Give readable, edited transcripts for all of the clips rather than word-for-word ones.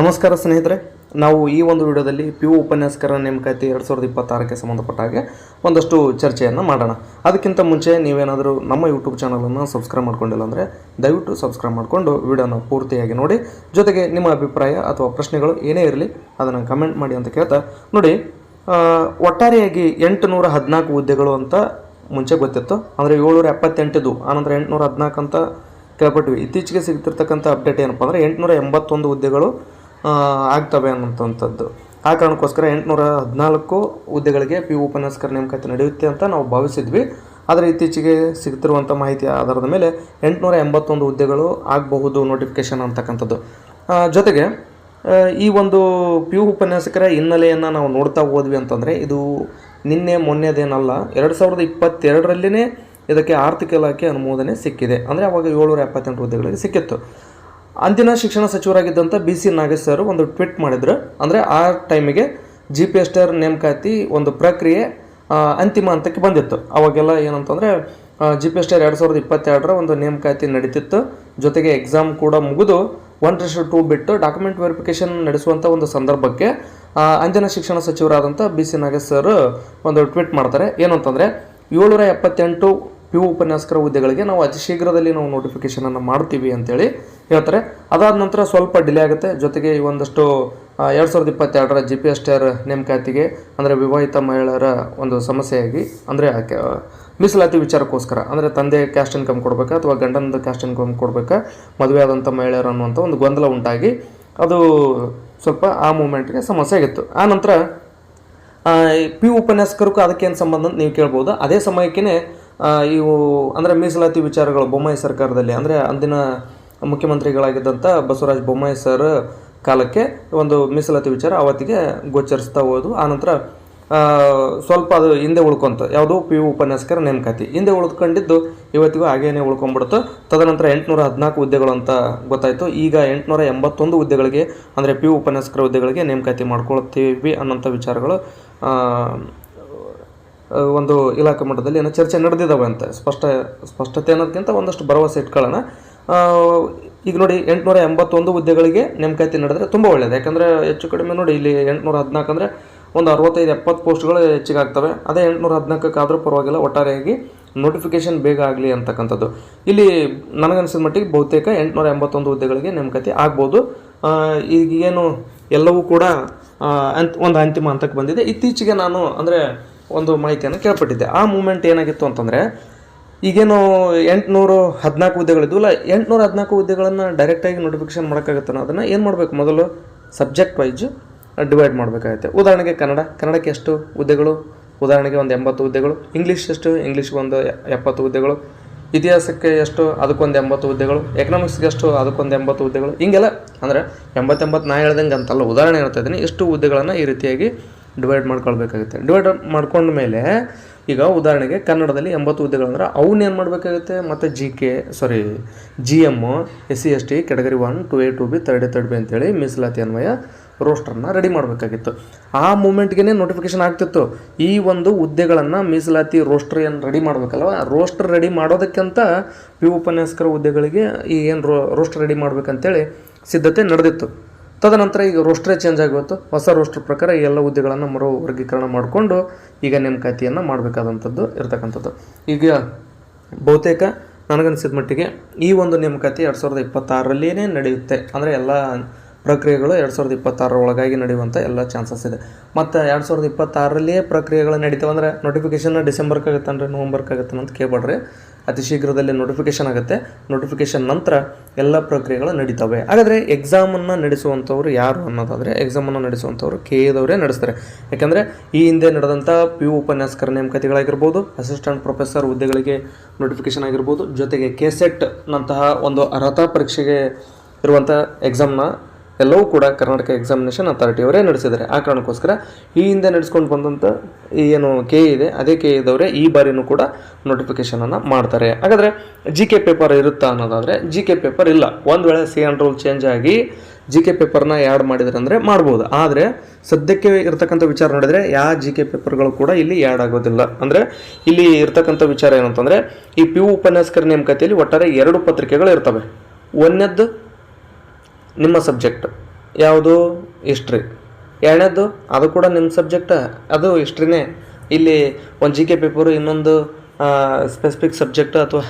ನಮಸ್ಕಾರ ಸ್ನೇಹಿತರೆ, ನಾವು ಈ ಒಂದು ವಿಡಿಯೋದಲ್ಲಿ ಪಿ ಯು ಉಪನ್ಯಾಸಕರ ನೇಮಕಾತಿ 2026ಕ್ಕೆ ಸಂಬಂಧಪಟ್ಟ ಹಾಗೆ ಒಂದಷ್ಟು ಚರ್ಚೆಯನ್ನು ಮಾಡೋಣ. ಅದಕ್ಕಿಂತ ಮುಂಚೆ ನೀವೇನಾದರೂ ನಮ್ಮ ಯೂಟ್ಯೂಬ್ ಚಾನಲನ್ನು ಸಬ್ಸ್ಕ್ರೈಬ್ ಮಾಡ್ಕೊಂಡಿಲ್ಲ ಅಂದರೆ ದಯವಿಟ್ಟು ಸಬ್ಸ್ಕ್ರೈಬ್ ಮಾಡಿಕೊಂಡು ವಿಡಿಯೋನ ಪೂರ್ತಿಯಾಗಿ ನೋಡಿ. ಜೊತೆಗೆ ನಿಮ್ಮ ಅಭಿಪ್ರಾಯ ಅಥವಾ ಪ್ರಶ್ನೆಗಳು ಏನೇ ಇರಲಿ ಅದನ್ನು ಕಮೆಂಟ್ ಮಾಡಿ ಅಂತ ಕೇಳ್ತಾ, ನೋಡಿ ಒಟ್ಟಾರೆಯಾಗಿ 814 ಹುದ್ದೆಗಳು ಅಂತ ಮುಂಚೆ ಗೊತ್ತಿತ್ತು. ಅಂದರೆ 778 ಆನಂತರ 814 ಅಂತ ಕೇಳ್ಪಟ್ವಿ. ಇತ್ತೀಚೆಗೆ ಸಿಗ್ತಿರ್ತಕ್ಕಂಥ ಅಪ್ಡೇಟ್ ಏನಪ್ಪ ಅಂದರೆ 881 ಹುದ್ದೆಗಳು ಆಗ್ತವೆ ಅನ್ನೋಂಥದ್ದು. ಆ ಕಾರಣಕ್ಕೋಸ್ಕರ 814 ಹುದ್ದೆಗಳಿಗೆ ಪಿ ಯು ಉಪನ್ಯಾಸಕರ ನೇಮಕಾತಿ ನಡೆಯುತ್ತೆ ಅಂತ ನಾವು ಭಾವಿಸಿದ್ವಿ. ಆದರೆ ಇತ್ತೀಚೆಗೆ ಸಿಗ್ತಿರುವಂಥ ಮಾಹಿತಿಯ ಆಧಾರದ ಮೇಲೆ 881 ಹುದ್ದೆಗಳು ಆಗಬಹುದು ನೋಟಿಫಿಕೇಷನ್ ಅಂತಕ್ಕಂಥದ್ದು. ಜೊತೆಗೆ ಈ ಒಂದು ಪಿ ಯು ಉಪನ್ಯಾಸಕರ ಹಿನ್ನೆಲೆಯನ್ನು ನಾವು ನೋಡ್ತಾ ಹೋದ್ವಿ ಅಂತಂದರೆ ಇದು ನಿನ್ನೆ ಮೊನ್ನೆದೇನಲ್ಲ, 2022ರಲ್ಲಿನೇ ಇದಕ್ಕೆ ಆರ್ಥಿಕ ಇಲಾಖೆ ಅನುಮೋದನೆ ಸಿಕ್ಕಿದೆ. ಅಂದರೆ ಅವಾಗ 778 ಹುದ್ದೆಗಳಿಗೆ ಸಿಕ್ಕಿತ್ತು. ಅಂದಿನ ಶಿಕ್ಷಣ ಸಚಿವರಾಗಿದ್ದಂಥ BC ನಾಗೇಶ್ ಸರ್ ಒಂದು ಟ್ವೀಟ್ ಮಾಡಿದ್ರು. ಅಂದರೆ ಆ ಟೈಮಿಗೆ GPSTR ನೇಮಕಾತಿ ಒಂದು ಪ್ರಕ್ರಿಯೆ ಅಂತಿಮ ಹಂತಕ್ಕೆ ಬಂದಿತ್ತು. ಅವಾಗೆಲ್ಲ ಏನಂತಂದರೆ GPSTR 2022ರ ಒಂದು ನೇಮಕಾತಿ ನಡೀತಿತ್ತು. ಜೊತೆಗೆ ಎಕ್ಸಾಮ್ ಕೂಡ ಮುಗಿದು 1:2 ಬಿಟ್ಟು ಡಾಕ್ಯುಮೆಂಟ್ ವೆರಿಫಿಕೇಷನ್ ನಡೆಸುವಂಥ ಒಂದು ಸಂದರ್ಭಕ್ಕೆ ಅಂದಿನ ಶಿಕ್ಷಣ ಸಚಿವರಾದಂಥ BC ನಾಗೇಶ್ ಸರ್ ಒಂದು ಟ್ವೀಟ್ ಮಾಡ್ತಾರೆ. ಏನು ಅಂತಂದರೆ 778 ಪಿ ಯು ಉಪನ್ಯಾಸಕರ ಹುದ್ದೆಗಳಿಗೆ ನಾವು ಅತಿ ಶೀಘ್ರದಲ್ಲಿ ನಾವು ನೋಟಿಫಿಕೇಷನನ್ನು ಮಾಡ್ತೀವಿ ಅಂತೇಳಿ ಹೇಳ್ತಾರೆ. ಅದಾದ ನಂತರ ಸ್ವಲ್ಪ ಡಿಲೇ ಆಗುತ್ತೆ. ಜೊತೆಗೆ ಈ ಒಂದಷ್ಟು 2022ರ GPSTR ನೇಮಕಾತಿಗೆ ಅಂದರೆ ವಿವಾಹಿತ ಮಹಿಳೆಯರ ಒಂದು ಸಮಸ್ಯೆಯಾಗಿ, ಅಂದರೆ ಮೀಸಲಾತಿ ವಿಚಾರಕ್ಕೋಸ್ಕರ, ಅಂದರೆ ತಂದೆ ಕ್ಯಾಸ್ಟ್ ಇನ್ಕಮ್ ಕೊಡಬೇಕಾ ಅಥವಾ ಗಂಡನದ ಕ್ಯಾಸ್ಟ್ ಇನ್ಕಮ್ ಕೊಡಬೇಕಾ ಮದುವೆ ಆದಂಥ ಮಹಿಳೆಯರು ಅನ್ನುವಂಥ ಒಂದು ಗೊಂದಲ ಉಂಟಾಗಿ ಅದು ಸ್ವಲ್ಪ ಆ ಮೂಮೆಂಟ್ಗೆ ಸಮಸ್ಯೆ ಆಗಿತ್ತು. ಆ ನಂತರ ಪಿ ಯು ಉಪನ್ಯಾಸಕರಿಗೂ ಅದಕ್ಕೇನು ಸಂಬಂಧ ಅಂತ ನೀವು ಕೇಳ್ಬೋದು. ಅದೇ ಸಮಯಕ್ಕೇ ಇವು ಅಂದರೆ ಮೀಸಲಾತಿ ವಿಚಾರಗಳು ಬೊಮ್ಮಾಯಿ ಸರ್ಕಾರದಲ್ಲಿ, ಅಂದರೆ ಅಂದಿನ ಮುಖ್ಯಮಂತ್ರಿಗಳಾಗಿದ್ದಂಥ ಬಸವರಾಜ ಬೊಮ್ಮಾಯಿ ಸರ್ ಕಾಲಕ್ಕೆ ಒಂದು ಮೀಸಲಾತಿ ವಿಚಾರ ಅವತ್ತಿಗೆ ಗೋಚರಿಸ್ತಾ ಹೋದು. ಆನಂತರ ಸ್ವಲ್ಪ ಅದು ಹಿಂದೆ ಉಳ್ಕೊಂತು. ಯಾವುದೋ ಪಿ ಯು ಉಪನ್ಯಾಸಕರ ನೇಮಕಾತಿ ಹಿಂದೆ ಉಳ್ಕೊಂಡಿದ್ದು ಇವತ್ತಿಗೂ ಹಾಗೇನೆ ಉಳ್ಕೊಂಡ್ಬಿಡ್ತು. ತದನಂತರ 814 ಹುದ್ದೆಗಳು ಅಂತ ಗೊತ್ತಾಯಿತು. ಈಗ 881 ಹುದ್ದೆಗಳಿಗೆ ಅಂದರೆ ಪಿ ಯು ಉಪನ್ಯಾಸಕರ ಹುದ್ದೆಗಳಿಗೆ ನೇಮಕಾತಿ ಮಾಡ್ಕೊಳ್ತೀವಿ ಅನ್ನೋಂಥ ವಿಚಾರಗಳು ಒಂದು ಇಲಾಖೆ ಮಟ್ಟದಲ್ಲಿ ಏನೋ ಚರ್ಚೆ ನಡೆದಿದ್ದಾವೆ ಅಂತ ಸ್ಪಷ್ಟತೆ ಅನ್ನೋದಕ್ಕಿಂತ ಒಂದಷ್ಟು ಭರವಸೆ ಇಟ್ಕೊಳ್ಳೋಣ. ಈಗ ನೋಡಿ 881 ಹುದ್ದೆಗಳಿಗೆ ನೇಮಕಾತಿ ನಡೆದರೆ ತುಂಬ ಒಳ್ಳೆಯದು. ಯಾಕಂದರೆ ಹೆಚ್ಚು ಕಡಿಮೆ ನೋಡಿ ಇಲ್ಲಿ 814 ಅಂದರೆ ಒಂದು 65-70 ಪೋಸ್ಟ್ಗಳು ಹೆಚ್ಚಿಗೆ ಆಗ್ತವೆ. ಅದೇ 814ಕ್ಕೆ ಆದರೂ ಪರವಾಗಿಲ್ಲ, ಒಟ್ಟಾರೆಯಾಗಿ ನೋಟಿಫಿಕೇಷನ್ ಬೇಗ ಆಗಲಿ ಅಂತಕ್ಕಂಥದ್ದು. ಇಲ್ಲಿ ನನಗನ್ಸಿದ ಮಟ್ಟಿಗೆ ಬಹುತೇಕ 881 ಹುದ್ದೆಗಳಿಗೆ ನೇಮಕಾತಿ ಆಗ್ಬೋದು. ಈಗೇನು ಎಲ್ಲವೂ ಕೂಡ ಒಂದು ಅಂತಿಮ ಹಂತಕ್ಕೆ ಬಂದಿದೆ. ಇತ್ತೀಚೆಗೆ ನಾನು ಅಂದರೆ ಒಂದು ಮಾಹಿತಿಯನ್ನು ಕೇಳ್ಪಟ್ಟಿದ್ದೆ. ಆ ಮೂಮೆಂಟ್ ಏನಾಗಿತ್ತು ಅಂತಂದರೆ, ಈಗೇನು 814 ಹುದ್ದೆಗಳಿದ್ವಲ್ಲ, 814 ಹುದ್ದೆಗಳನ್ನು ಡೈರೆಕ್ಟಾಗಿ ನೋಟಿಫಿಕೇಷನ್ ಮಾಡೋಕ್ಕಾಗುತ್ತೆ. ಅದನ್ನು ಏನು ಮಾಡಬೇಕು, ಮೊದಲು ಸಬ್ಜೆಕ್ಟ್ ವೈಜ್ ಡಿವೈಡ್ ಮಾಡಬೇಕಾಗುತ್ತೆ. ಉದಾಹರಣೆಗೆ ಕನ್ನಡಕ್ಕೆ ಎಷ್ಟು ಹುದ್ದೆಗಳು, ಉದಾಹರಣೆಗೆ ಒಂದು 80 ಹುದ್ದೆಗಳು. ಇಂಗ್ಲೀಷ್ ಎಷ್ಟು, ಇಂಗ್ಲೀಷ್ಗೆ ಒಂದು 70 ಹುದ್ದೆಗಳು. ಇತಿಹಾಸಕ್ಕೆ ಎಷ್ಟು, ಅದಕ್ಕೊಂದು 80 ಹುದ್ದೆಗಳು. ಎಕನಾಮಿಕ್ಸ್ಗೆ ಎಷ್ಟು, ಅದಕ್ಕೊಂದು 80 ಹುದ್ದೆಗಳು. ಹಿಂಗೆಲ್ಲ ಅಂದರೆ 80 ನಾ ಹೇಳ್ದಂಗೆ ಅಂತಲ್ಲ, ಉದಾಹರಣೆ ಹೇಳ್ತಾ ಇದ್ದೀನಿ. ಎಷ್ಟು ಹುದ್ದೆಗಳನ್ನು ಈ ರೀತಿಯಾಗಿ ಡಿವೈಡ್ ಮಾಡ್ಕೊಳ್ಬೇಕಾಗುತ್ತೆ. ಡಿವೈಡ್ ಮಾಡ್ಕೊಂಡ ಮೇಲೆ ಈಗ ಉದಾಹರಣೆಗೆ ಕನ್ನಡದಲ್ಲಿ 80 ಹುದ್ದೆಗಳಂದ್ರೆ ಅವನ್ನೇನು ಮಾಡಬೇಕಾಗುತ್ತೆ, ಮತ್ತು GM SC ST category 1 2A 2B 3A ಅಂತೇಳಿ ಮೀಸಲಾತಿ ಅನ್ವಯ ರೋಸ್ಟರ್ನ ರೆಡಿ ಮಾಡಬೇಕಾಗಿತ್ತು. ಆ ಮೂಮೆಂಟ್ಗೆ ನೋಟಿಫಿಕೇಷನ್ ಆಗ್ತಿತ್ತು. ಈ ಒಂದು ಹುದ್ದೆಗಳನ್ನು ಮೀಸಲಾತಿ ರೋಸ್ಟರ್ ಏನು ರೆಡಿ ಮಾಡಬೇಕಲ್ವ, ರೋಸ್ಟರ್ ರೆಡಿ ಮಾಡೋದಕ್ಕಿಂತ ಪಿ ಯು ಉಪನ್ಯಾಸಕರ ಹುದ್ದೆಗಳಿಗೆ ಈ ಏನು ರೋಸ್ಟರ್ ರೆಡಿ ಮಾಡಬೇಕಂತೇಳಿ ಸಿದ್ಧತೆ ನಡೆದಿತ್ತು. ತದನಂತರ ಈಗ ರೋಸ್ಟ್ರೇ ಚೇಂಜ್ ಆಗಿತ್ತು. ಹೊಸ ರೋಸ್ಟರ್ ಪ್ರಕಾರ ಈ ಎಲ್ಲ ಹುದ್ದೆಗಳನ್ನು ಮರು ವರ್ಗೀಕರಣ ಮಾಡಿಕೊಂಡು ಈಗ ನೇಮಕಾತಿಯನ್ನು ಮಾಡಬೇಕಾದಂಥದ್ದು ಇರತಕ್ಕಂಥದ್ದು. ಈಗ ಬಹುತೇಕ ನನಗನ್ಸಿದ ಮಟ್ಟಿಗೆ ಈ ಒಂದು ನೇಮಕಾತಿ 2026ರಲ್ಲಿಯೇ ನಡೆಯುತ್ತೆ. ಅಂದರೆ ಎಲ್ಲ ಪ್ರಕ್ರಿಯೆಗಳು 2026ರ ಒಳಗಾಗಿ ನಡೆಯುವಂಥ ಎಲ್ಲ ಚಾನ್ಸಸ್ ಇದೆ. ಮತ್ತು 2026ರಲ್ಲಿಯೇ ಪ್ರಕ್ರಿಯೆಗಳು ನಡೀತವೆ ಅಂದರೆ ನೋಟಿಫಿಕೇಷನ್ ಡಿಸೆಂಬರ್ಗೆ ಆಗುತ್ತೆ ಅಂದರೆ ನವಂಬರ್ಗೆ ಆಗುತ್ತೆ ಅಂತ ಕೇಳ್ಬೇಡ್ರಿ. ಅತಿ ಶೀಘ್ರದಲ್ಲಿ ನೋಟಿಫಿಕೇಷನ್ ಆಗುತ್ತೆ. ನೋಟಿಫಿಕೇಷನ್ ನಂತರ ಎಲ್ಲ ಪ್ರಕ್ರಿಯೆಗಳು ನಡೀತವೆ. ಹಾಗಾದರೆ ಎಕ್ಸಾಮನ್ನು ನಡೆಸುವಂಥವ್ರು ಯಾರು ಅನ್ನೋದಾದರೆ, ಎಕ್ಸಾಮನ್ನು ನಡೆಸುವಂಥವ್ರು KA ನಡೆಸ್ತಾರೆ. ಯಾಕೆಂದರೆ ಈ ಹಿಂದೆ ನಡೆದಂಥ ಪಿ ಯು ಉಪನ್ಯಾಸಕರ ನೇಮಕಾತಿಗಳಾಗಿರ್ಬೋದು, ಅಸಿಸ್ಟೆಂಟ್ ಪ್ರೊಫೆಸರ್ ಹುದ್ದೆಗಳಿಗೆ ನೋಟಿಫಿಕೇಷನ್ ಆಗಿರ್ಬೋದು, ಜೊತೆಗೆ KSET ನಂತಹ ಒಂದು ಅರ್ಹತಾ ಪರೀಕ್ಷೆಗೆ ಇರುವಂಥ ಎಕ್ಸಾಮ್ನ ಎಲ್ಲವೂ ಕೂಡ ಕರ್ನಾಟಕ ಎಕ್ಸಾಮಿನೇಷನ್ ಅಥಾರಿಟಿಯವರೇ ನಡೆಸಿದ್ದಾರೆ. ಆ ಕಾರಣಕ್ಕೋಸ್ಕರ ಈ ಹಿಂದೆ ನಡೆಸ್ಕೊಂಡು ಬಂದಂಥ ಏನು KA ಇದೆ, ಅದೇ KA ಇದ್ದವರೇ ಈ ಬಾರಿನೂ ಕೂಡ ನೋಟಿಫಿಕೇಷನನ್ನು ಮಾಡ್ತಾರೆ. ಹಾಗಾದರೆ GK ಪೇಪರ್ ಇರುತ್ತಾ ಅನ್ನೋದಾದರೆ GK ಪೇಪರ್ ಇಲ್ಲ. ಒಂದು ವೇಳೆ CN ರೂಲ್ ಚೇಂಜ್ ಆಗಿ GK ಪೇಪರ್ನ ಆ್ಯಡ್ ಮಾಡಿದ್ರೆ ಅಂದರೆ ಮಾಡ್ಬೋದು. ಆದರೆ ಸದ್ಯಕ್ಕೆ ಇರ್ತಕ್ಕಂಥ ವಿಚಾರ ನೋಡಿದರೆ ಯಾವ GK ಪೇಪರ್ಗಳು ಕೂಡ ಇಲ್ಲಿ ಆ್ಯಡ್ ಆಗೋದಿಲ್ಲ. ಅಂದರೆ ಇಲ್ಲಿ ಇರ್ತಕ್ಕಂಥ ವಿಚಾರ ಏನಂತಂದರೆ, ಈ ಪಿ ಯು ಉಪನ್ಯಾಸಕರ ನೇಮಕಾತಿಯಲ್ಲಿ ಒಟ್ಟಾರೆ 2 ಪತ್ರಿಕೆಗಳು ಇರ್ತವೆ. ಒಂದನೇದ್ದು ನಿಮ್ಮ ಸಬ್ಜೆಕ್ಟ್, ಯಾವುದು ಹಿಸ್ಟ್ರಿ. ಎರಡನೇದು ಅದು ಕೂಡ ನಿಮ್ಮ ಸಬ್ಜೆಕ್ಟ, ಅದು ಹಿಸ್ಟ್ರಿನೇ. ಇಲ್ಲಿ ಒಂದು ಜಿ ಕೆ ಪೇಪರು, ಇನ್ನೊಂದು ಸ್ಪೆಸಿಫಿಕ್ ಸಬ್ಜೆಕ್ಟ್ ಅಥವಾ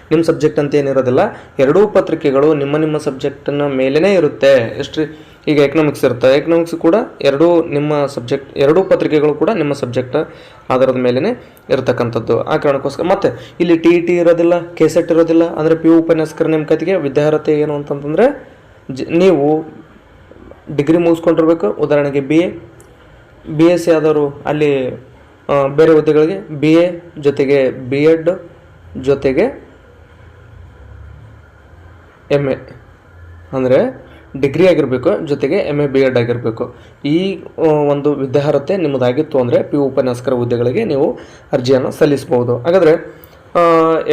ನಿಮ್ಮ ಸಬ್ಜೆಕ್ಟ್ ಅಂತ ಏನಿರೋದಿಲ್ಲ. ಎರಡೂ ಪತ್ರಿಕೆಗಳು ನಿಮ್ಮ ಸಬ್ಜೆಕ್ಟಿನ ಮೇಲೇ ಇರುತ್ತೆ. ಹಿಸ್ಟ್ರಿ ಈಗ ಎಕನಾಮಿಕ್ಸ್ ಇರುತ್ತೆ, ಎಕನಾಮಿಕ್ಸ್ ಕೂಡ ಎರಡೂ ಪತ್ರಿಕೆಗಳು ಕೂಡ ನಿಮ್ಮ ಸಬ್ಜೆಕ್ಟ್ ಆಧಾರದ ಮೇಲೇ ಇರತಕ್ಕಂಥದ್ದು. ಆ ಕಾರಣಕ್ಕೋಸ್ಕರ ಮತ್ತು ಇಲ್ಲಿ ಟಿ ಇ ಟಿ ಇರೋದಿಲ್ಲ, ಕೆಸೆಟ್ ಇರೋದಿಲ್ಲ. ಅಂದರೆ ಪಿ ಯು ಉಪನ್ಯಾಸಕರ ನೇಮಕಾತಿಗೆ ವಿದ್ಯಾರ್ಹತೆ ಏನು ಅಂತಂತಂದರೆ ನೀವು ಡಿಗ್ರಿ ಮುಗಿಸ್ಕೊಂಡಿರ್ಬೇಕು. ಉದಾಹರಣೆಗೆ ಬಿ ಎಸ್ ಸಿ ಆದವರು ಅಲ್ಲಿ ಬೇರೆ ಹುದ್ದೆಗಳಿಗೆ ಬಿ ಎ ಜೊತೆಗೆ ಬಿ ಎಡ್ ಜೊತೆಗೆ ಎಮ್ ಎ, ಅಂದರೆ ಡಿಗ್ರಿ ಆಗಿರಬೇಕು, ಜೊತೆಗೆ ಎಮ್ ಎ ಬಿ ಎಡ್ ಆಗಿರಬೇಕು. ಈ ಒಂದು ವಿದ್ಯಾರ್ಹತೆ ನಿಮ್ಮದಾಗಿತ್ತು ಅಂದರೆ ಪಿ ಯು ಉಪನ್ಯಾಸಕರ ಹುದ್ದೆಗಳಿಗೆ ನೀವು ಅರ್ಜಿಯನ್ನು ಸಲ್ಲಿಸ್ಬೋದು. ಹಾಗಾದರೆ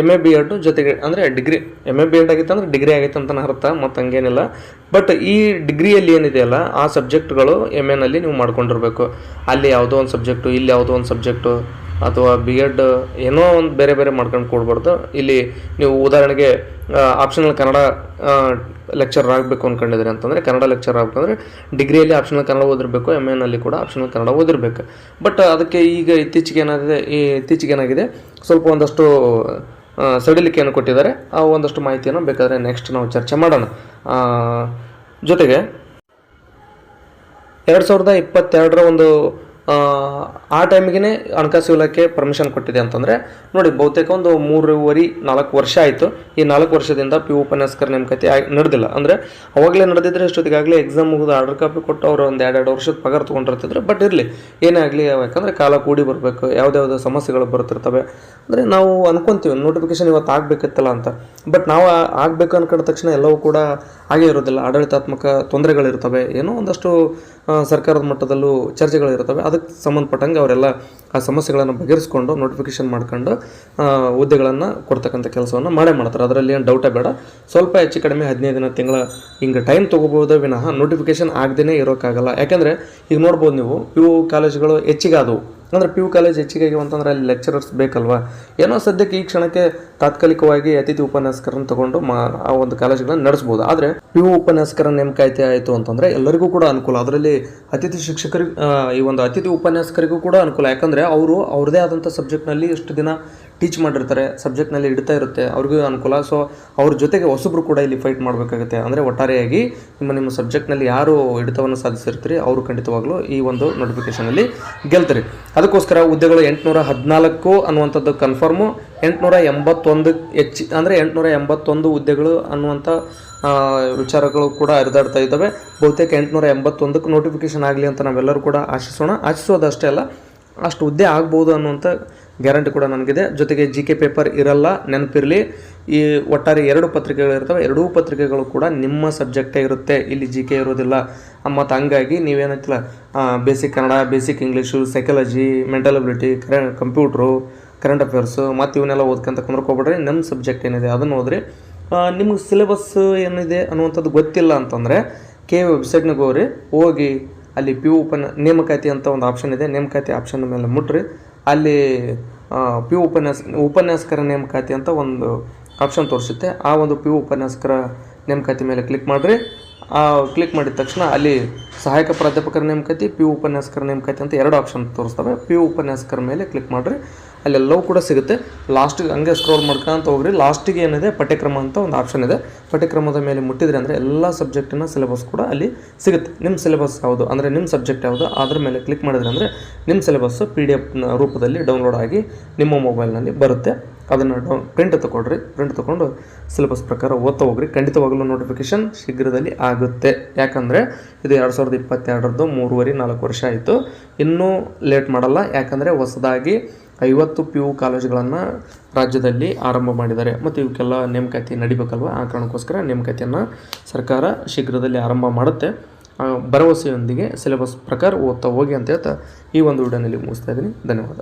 ಎಮ್ ಎ ಬಿ ಎಡ್ ಜೊತೆಗೆ ಅಂದರೆ degree, M A B Ed ಆಗಿತ್ತು ಅಂದರೆ ಡಿಗ್ರಿ ಆಗೈತೆ ಅಂತ ಅರ್ಥ, ಮತ್ತು ಹಂಗೇನಿಲ್ಲ. ಬಟ್ ಈ ಡಿಗ್ರಿಯಲ್ಲಿ ಏನಿದೆಯಲ್ಲ ಆ ಸಬ್ಜೆಕ್ಟ್ಗಳು ಎಮ್ ಎನಲ್ಲಿ ನೀವು ಮಾಡ್ಕೊಂಡಿರ್ಬೇಕು. ಅಲ್ಲಿ ಯಾವುದೋ ಒಂದು ಸಬ್ಜೆಕ್ಟು, ಇಲ್ಲಿ ಯಾವುದೋ ಒಂದು ಸಬ್ಜೆಕ್ಟು, ಅಥವಾ ಬಿ ಎಡ್ ಏನೋ ಒಂದು ಬೇರೆ ಬೇರೆ ಮಾಡ್ಕೊಂಡು ಕೊಡ್ಬಾರ್ದು. ಇಲ್ಲಿ ನೀವು ಉದಾಹರಣೆಗೆ ಆಪ್ಷನಲ್ ಕನ್ನಡ ಲೆಕ್ಚರ್ ಆಗಬೇಕು ಅಂದ್ಕೊಂಡಿದ್ರಿ ಅಂತಂದರೆ, ಕನ್ನಡ ಲೆಕ್ಚರ್ ಆಗಬೇಕಂದ್ರೆ ಡಿಗ್ರಿಯಲ್ಲಿ ಆಪ್ಷನಲ್ ಕನ್ನಡ ಓದಿರಬೇಕು, ಎಮ್ ಎನಲ್ಲಿ ಕೂಡ ಆಪ್ಷನಲ್ ಕನ್ನಡ ಓದಿರಬೇಕು. ಬಟ್ ಅದಕ್ಕೆ ಈಗ ಇತ್ತೀಚೆಗೆ ಏನಾಗಿದೆ ಸ್ವಲ್ಪ ಒಂದಷ್ಟು ಸಡಿಲಿಕೆಯನ್ನು ಕೊಟ್ಟಿದ್ದಾರೆ. ಆ ಒಂದಷ್ಟು ಮಾಹಿತಿಯನ್ನು ಬೇಕಾದರೆ ನೆಕ್ಸ್ಟ್ ನಾವು ಚರ್ಚೆ ಮಾಡೋಣ. ಜೊತೆಗೆ 2022ರ ಒಂದು ಆ ಟೈಮಿಗೆ ಹಣಕಾಸು ಇಲಾಖೆ ಪರ್ಮಿಷನ್ ಕೊಟ್ಟಿದೆ ಅಂತಂದರೆ ನೋಡಿ, ಬಹುತೇಕ ಒಂದು 3.5-4 ವರ್ಷ ಆಯಿತು. ಈ 4 ವರ್ಷದಿಂದ ಪಿ ಯು ಉಪನ್ಯಾಸಕರ ನೇಮಕಾತಿ ನಡೆದಿಲ್ಲ. ಅಂದರೆ ಅವಾಗಲೇ ನಡೆದಿದ್ರೆ ಇಷ್ಟೊತ್ತಿಗಾಗಲೇ ಎಕ್ಸಾಮ್ ಮುಗಿದು ಆರ್ಡರ್ ಕಾಪಿ ಕೊಟ್ಟು ಅವರು ಒಂದು 2 ವರ್ಷದ ಪಗಾರ ತೊಗೊಂಡಿರ್ತಿದ್ರು. ಬಟ್ ಇರಲಿ, ಏನೇ ಆಗಲಿ, ಯಾಕಂದರೆ ಕಾಲ ಕೂಡಿ ಬರಬೇಕು, ಯಾವುದ್ಯಾವುದೋ ಸಮಸ್ಯೆಗಳು ಬರ್ತಿರ್ತವೆ. ಅಂದರೆ ನಾವು ಅನ್ಕೊತೀವಿ ನೋಟಿಫಿಕೇಶನ್ ಇವತ್ತು ಆಗಬೇಕಿತ್ತಲ್ಲ ಅಂತ. ಬಟ್ ನಾವು ಆಗಬೇಕು ಅನ್ಕೊಂಡ ತಕ್ಷಣ ಎಲ್ಲವೂ ಕೂಡ ಹಾಗೇ ಇರೋದಿಲ್ಲ. ಆಡಳಿತಾತ್ಮಕ ತೊಂದರೆಗಳಿರ್ತವೆ, ಏನೋ ಒಂದಷ್ಟು ಸರ್ಕಾರದ ಮಟ್ಟದಲ್ಲೂ ಚರ್ಚೆಗಳಿರ್ತವೆ. ಅದಕ್ಕೆ ಸಂಬಂಧಪಟ್ಟಂಗೆ ಅವರೆಲ್ಲ ಆ ಸಮಸ್ಯೆಗಳನ್ನು ಬಗೆಹರಿಸ್ಕೊಂಡು ನೋಟಿಫಿಕೇಶನ್ ಮಾಡ್ಕೊಂಡು ಹುದ್ದೆಗಳನ್ನು ಕೊಡ್ತಕ್ಕಂಥ ಕೆಲಸವನ್ನು ಮಾಡ್ತಾರೆ. ಅದರಲ್ಲಿ ಏನು ಡೌಟೇ ಬೇಡ. ಸ್ವಲ್ಪ ಹೆಚ್ಚು ಕಡಿಮೆ 15 ದಿನ, ತಿಂಗಳ ಹಿಂಗೆ ಟೈಮ್ ತೊಗೋಬೋದೇ ವಿನಃ ನೋಟಿಫಿಕೇಶನ್ ಆಗದೇ ಇರೋಕ್ಕಾಗಲ್ಲ. ಯಾಕೆಂದರೆ ಈಗ ನೋಡ್ಬೋದು ನೀವು, ಪಿ ಯು ಕಾಲೇಜುಗಳು ಹೆಚ್ಚಿಗೆ ಆದವು. ಅಂದರೆ ಪಿ ಯು ಕಾಲೇಜ್ ಹೆಚ್ಚಿಗೆ ಆಗಿವೆ ಅಂತಂದರೆ ಅಲ್ಲಿ ಲೆಕ್ಚರರ್ಸ್ ಬೇಕಲ್ವಾ. ಏನೋ ಸದ್ಯಕ್ಕೆ ಈ ಕ್ಷಣಕ್ಕೆ ತಾತ್ಕಾಲಿಕವಾಗಿ ಅತಿಥಿ ಉಪನ್ಯಾಸಕರನ್ನು ತಗೊಂಡು ಆ ಒಂದು ಕಾಲೇಜುಗಳನ್ನು ನಡೆಸ್ಬೋದು. ಆದರೆ ಪಿ ಯು ಉಪನ್ಯಾಸಕರ ನೇಮಕಾತಿ ಆಯಿತು ಅಂತಂದರೆ ಎಲ್ಲರಿಗೂ ಕೂಡ ಅನುಕೂಲ. ಅದರಲ್ಲಿ ಅತಿಥಿ ಶಿಕ್ಷಕರಿಗೆ, ಈ ಒಂದು ಅತಿಥಿ ಉಪನ್ಯಾಸಕರಿಗೂ ಕೂಡ ಅನುಕೂಲ. ಯಾಕಂದರೆ ಅವರು ಅವ್ರದ್ದೇ ಆದಂಥ ಸಬ್ಜೆಕ್ಟ್ನಲ್ಲಿ ಎಷ್ಟು ದಿನ ಟೀಚ್ ಮಾಡಿರ್ತಾರೆ, ಸಬ್ಜೆಕ್ಟ್ನಲ್ಲಿ ಇಡ್ತಾ ಇರುತ್ತೆ, ಅವ್ರಿಗೂ ಅನುಕೂಲ. ಸೊ ಅವ್ರ ಜೊತೆಗೆ ಹೊಸಬ್ರು ಕೂಡ ಇಲ್ಲಿ ಫೈಟ್ ಮಾಡಬೇಕಾಗುತ್ತೆ. ಅಂದರೆ ಒಟ್ಟಾರೆಯಾಗಿ ನಿಮ್ಮ ಸಬ್ಜೆಕ್ಟ್ನಲ್ಲಿ ಯಾರು ಹಿಡಿತವನ್ನು ಸಾಧಿಸಿರ್ತೀರಿ ಅವರು ಖಂಡಿತವಾಗ್ಲೂ ಈ ಒಂದು ನೋಟಿಫಿಕೇಷನಲ್ಲಿ ಗೆಲ್ತಾರೆ. ಅದಕ್ಕೋಸ್ಕರ ಹುದ್ದೆಗಳು 814 ಅನ್ನುವಂಥದ್ದು ಕನ್ಫರ್ಮು. 881 ಅಂದರೆ 881 ಹುದ್ದೆಗಳು ಅನ್ನುವಂಥ ವಿಚಾರಗಳು ಕೂಡ ಹರಿದಾಡ್ತಾ ಇದ್ದಾವೆ. ಬಹುತೇಕ 881ಕ್ಕೆ ನೋಟಿಫಿಕೇಷನ್ ಆಗಲಿ ಅಂತ ನಾವೆಲ್ಲರೂ ಕೂಡ ಆಶಿಸೋದಷ್ಟೇ ಅಲ್ಲ, ಅಷ್ಟು ಹುದ್ದೆ ಆಗ್ಬೋದು ಅನ್ನುವಂಥ ಗ್ಯಾರಂಟಿ ಕೂಡ ನನಗಿದೆ. ಜೊತೆಗೆ ಜಿ ಕೆ ಪೇಪರ್ ಇರಲ್ಲ, ನೆನಪಿರಲಿ. ಈ ಒಟ್ಟಾರೆ 2 ಪತ್ರಿಕೆಗಳಿರ್ತವೆ, 2 ಪತ್ರಿಕೆಗಳು ಕೂಡ ನಿಮ್ಮ ಸಬ್ಜೆಕ್ಟೇ ಇರುತ್ತೆ. ಇಲ್ಲಿ ಜಿ ಕೆ ಇರೋದಿಲ್ಲ. ಮತ್ತು ಹಂಗಾಗಿ ನೀವೇನಂತಿಲ್ಲ, basic Kannada, basic English, psychology, mental ability, computer, current affairs ಮತ್ತು ಇವನ್ನೆಲ್ಲ ಓದ್ಕೊಂತ ಕುಂದ್ರಕೋಗ್ಬಿಡ್ರಿ. ನಮ್ಮ ಸಬ್ಜೆಕ್ಟ್ ಏನಿದೆ ಅದನ್ನು ಓದ್ರಿ. ನಿಮಗೆ ಸಿಲೆಬಸ್ ಏನಿದೆ ಅನ್ನುವಂಥದ್ದು ಗೊತ್ತಿಲ್ಲ ಅಂತಂದರೆ ವೆಬ್ಸೈಟ್ನಾಗ ಹೋಗಿ ಅಲ್ಲಿ ಪಿ ಯು ನೇಮಕಾತಿ ಅಂತ ಒಂದು ಆಪ್ಷನ್ ಇದೆ. ನೇಮಕಾತಿ ಆಪ್ಷನ್ ಮೇಲೆ ಮುಟ್ರಿ. ಅಲ್ಲಿ ಪಿ ಯು ಉಪನ್ಯಾಸಕರ ನೇಮಕಾತಿ ಅಂತ ಒಂದು ಆಪ್ಷನ್ ತೋರಿಸುತ್ತೆ. ಆ ಒಂದು ಪಿ ಯು ಉಪನ್ಯಾಸಕರ ನೇಮಕಾತಿ ಮೇಲೆ ಕ್ಲಿಕ್ ಮಾಡಿರಿ. ಕ್ಲಿಕ್ ಮಾಡಿದ ತಕ್ಷಣ ಅಲ್ಲಿ ಸಹಾಯಕ ಪ್ರಾಧ್ಯಾಪಕರ ನೇಮಕಾತಿ, ಪಿ ಯು ಉಪನ್ಯಾಸಕರ ನೇಮಕಾತಿ ಅಂತ 2 ಆಪ್ಷನ್ ತೋರಿಸ್ತವೆ. ಪಿ ಯು ಉಪನ್ಯಾಸಕರ ಮೇಲೆ ಕ್ಲಿಕ್ ಮಾಡಿರಿ, ಅಲ್ಲೆಲ್ಲವೂ ಕೂಡ ಸಿಗುತ್ತೆ. ಲಾಸ್ಟಿಗೆ ಹಂಗೆ ಸ್ಕ್ರೋಲ್ ಮಾಡ್ಕೊಂತ ಹೋಗ್ರಿ. ಲಾಸ್ಟಿಗೆ ಏನಿದೆ ಪಠ್ಯಕ್ರಮ ಅಂತ ಒಂದು ಆಪ್ಷನ್ ಇದೆ. ಪಠ್ಯಕ್ರಮದ ಮೇಲೆ ಮುಟ್ಟಿದ್ರೆ ಅಂದರೆ ಎಲ್ಲ ಸಬ್ಜೆಕ್ಟಿನ ಸಿಲೆಬಸ್ ಕೂಡ ಅಲ್ಲಿ ಸಿಗುತ್ತೆ. ನಿಮ್ಮ ಸಿಲೆಬಸ್ ಯಾವುದು ಅಂದರೆ ನಿಮ್ಮ ಸಬ್ಜೆಕ್ಟ್ ಯಾವುದು ಅದ್ರ ಮೇಲೆ ಕ್ಲಿಕ್ ಮಾಡಿದ್ರೆ ಅಂದರೆ ನಿಮ್ಮ ಸಿಲೆಬಸ್ಸು PDF ರೂಪದಲ್ಲಿ ಡೌನ್ಲೋಡ್ ಆಗಿ ನಿಮ್ಮ ಮೊಬೈಲ್ನಲ್ಲಿ ಬರುತ್ತೆ. ಅದನ್ನು ಪ್ರಿಂಟ್ ತೊಗೊಳ್ರಿ. ಪ್ರಿಂಟ್ ತೊಗೊಂಡು ಸಿಲೆಬಸ್ ಪ್ರಕಾರ ಓದ್ತಾ ಹೋಗ್ರಿ. ಖಂಡಿತವಾಗಲೂ ನೋಟಿಫಿಕೇಷನ್ ಶೀಘ್ರದಲ್ಲಿ ಆಗುತ್ತೆ. ಯಾಕಂದರೆ ಇದು 2022ರದ್ದು 3.5-4 ವರ್ಷ ಆಯಿತು. ಇನ್ನೂ ಲೇಟ್ ಮಾಡಲ್ಲ. ಯಾಕಂದರೆ ಹೊಸದಾಗಿ 50 ಪಿ ಯು ಕಾಲೇಜುಗಳನ್ನು ರಾಜ್ಯದಲ್ಲಿ ಆರಂಭ ಮಾಡಿದ್ದಾರೆ. ಮತ್ತು ಇವಕ್ಕೆಲ್ಲ ನೇಮಕಾತಿ ನಡಿಬೇಕಲ್ವ. ಆ ಕಾರಣಕ್ಕೋಸ್ಕರ ನೇಮಕಾತಿಯನ್ನು ಸರ್ಕಾರ ಶೀಘ್ರದಲ್ಲಿ ಆರಂಭ ಮಾಡುತ್ತೆ. ಭರವಸೆಯೊಂದಿಗೆ ಸಿಲೆಬಸ್ ಪ್ರಕಾರ ಓದ್ತಾ ಹೋಗಿ ಅಂತ ಹೇಳ್ತಾ ಈ ಒಂದು ವಿಡಿಯೋನಲ್ಲಿ ಮುಗಿಸ್ತಾ ಇದ್ದೀನಿ. ಧನ್ಯವಾದ.